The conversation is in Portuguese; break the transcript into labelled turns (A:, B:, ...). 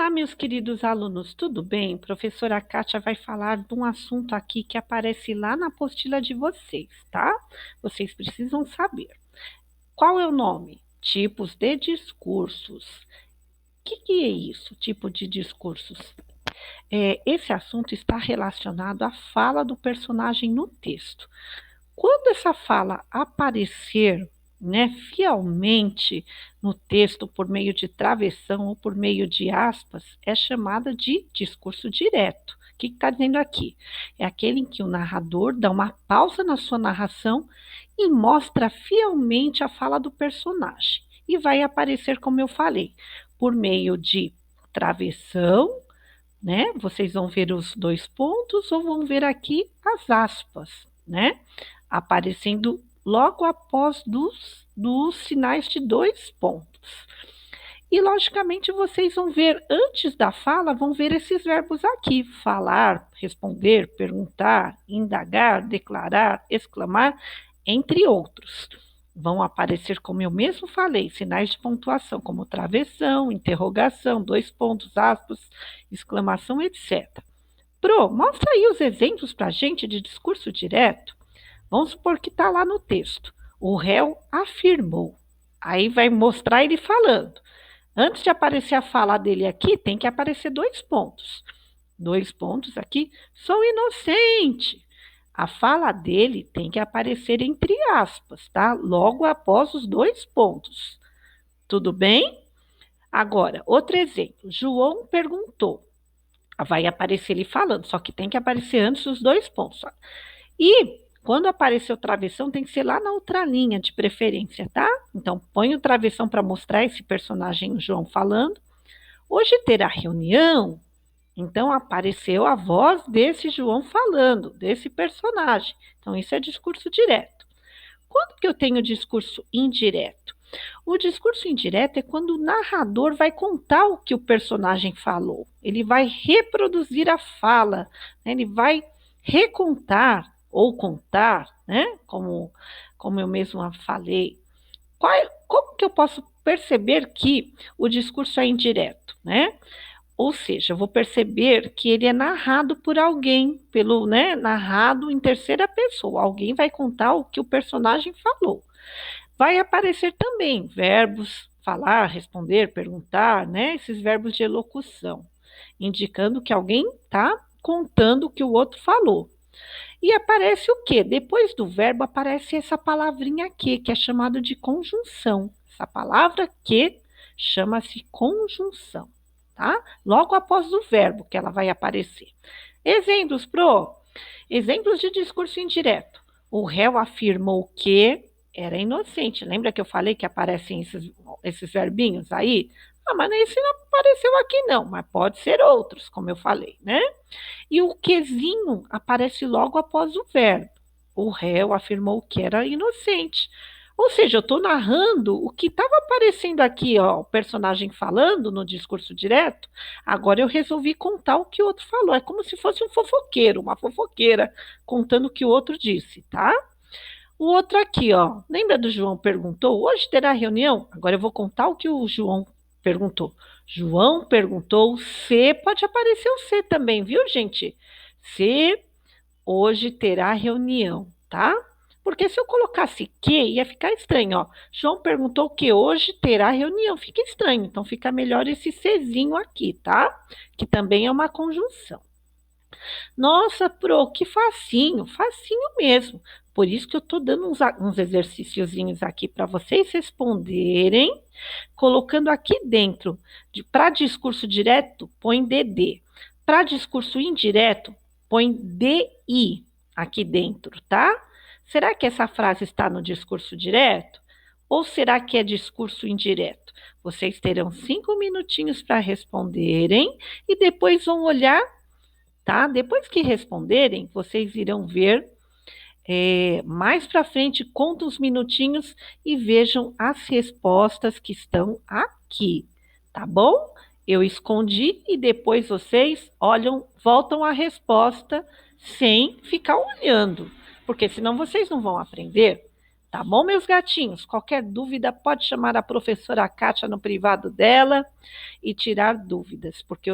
A: Olá, meus queridos alunos, tudo bem? Professora Kátia vai falar de um assunto aqui que aparece lá na apostila de vocês, tá? Vocês precisam saber. Qual é o nome? Tipos de discursos. O que é isso, tipo de discursos? Esse assunto está relacionado à fala do personagem no texto. Quando essa fala aparecer, né, fielmente no texto por meio de travessão ou por meio de aspas, é chamada de discurso direto. O que está dizendo aqui? É aquele em que o narrador dá uma pausa na sua narração e mostra fielmente a fala do personagem. E vai aparecer, como eu falei, por meio de travessão, né? Vocês vão ver os dois pontos ou vão ver aqui as aspas, né? Aparecendo logo após dos sinais de dois pontos. E, logicamente, vocês vão ver, antes da fala, vão ver esses verbos aqui: falar, responder, perguntar, indagar, declarar, exclamar, entre outros. Vão aparecer, como eu mesmo falei, sinais de pontuação, como travessão, interrogação, dois pontos, aspas, exclamação, etc. Pro, mostra aí os exemplos para a gente de discurso direto. Vamos supor que está lá no texto. O réu afirmou. Aí vai mostrar ele falando. Antes de aparecer a fala dele aqui, tem que aparecer dois pontos. Dois pontos aqui. Sou inocente. A fala dele tem que aparecer entre aspas, tá? Logo após os dois pontos. Tudo bem? Agora, outro exemplo. João perguntou. Vai aparecer ele falando, só que tem que aparecer antes os dois pontos. E quando aparecer o travessão, tem que ser lá na outra linha, de preferência, tá? Então, põe o travessão para mostrar esse personagem, o João, falando. Hoje terá reunião. Então, apareceu a voz desse João falando, desse personagem. Então, isso é discurso direto. Quando que eu tenho discurso indireto? O discurso indireto é quando o narrador vai contar o que o personagem falou. Ele vai reproduzir a fala, né? Ele vai recontar ou contar, né? Como eu mesma falei. Como que eu posso perceber que o discurso é indireto, né? Ou seja, eu vou perceber que ele é narrado por alguém, né, narrado em terceira pessoa. Alguém vai contar o que o personagem falou. Vai aparecer também verbos falar, responder, perguntar, né? Esses verbos de elocução, indicando que alguém está contando o que o outro falou. E aparece o quê? Depois do verbo aparece essa palavrinha que é chamada de conjunção. Essa palavra que chama-se conjunção, tá? Logo após o verbo que ela vai aparecer. Exemplos, Pro. Exemplos de discurso indireto. O réu afirmou que era inocente. Lembra que eu falei que aparecem esses verbinhos aí? Ah, mas esse não apareceu aqui não, mas pode ser outros, como eu falei, né? E o quezinho aparece logo após o verbo. O réu afirmou que era inocente. Ou seja, eu estou narrando o que estava aparecendo aqui, ó, o personagem falando no discurso direto. Agora eu resolvi contar o que o outro falou. É como se fosse um fofoqueiro, uma fofoqueira, contando o que o outro disse, tá? O outro aqui, ó. Lembra do João perguntou? Hoje terá reunião? Agora eu vou contar o que o João perguntou. João perguntou se pode aparecer o C também, viu, gente? Se hoje terá reunião, tá? Porque se eu colocasse que, ia ficar estranho, ó. João perguntou que hoje terá reunião. Fica estranho, então fica melhor esse Czinho aqui, tá? Que também é uma conjunção. Nossa, Pro, que facinho, facinho mesmo. Por isso que eu estou dando uns exercíciozinhos aqui para vocês responderem, colocando aqui dentro. Para discurso direto, põe DD. Para discurso indireto, põe DI aqui dentro, tá? Será que essa frase está no discurso direto? Ou será que é discurso indireto? Vocês terão 5 minutinhos para responderem e depois vão olhar, tá? Depois que responderem, vocês irão ver mais para frente, conta uns minutinhos e vejam as respostas que estão aqui, tá bom? Eu escondi e depois vocês olham, voltam a resposta sem ficar olhando, porque senão vocês não vão aprender, Tá bom, meus gatinhos? Qualquer dúvida, pode chamar a professora Kátia no privado dela e tirar dúvidas, porque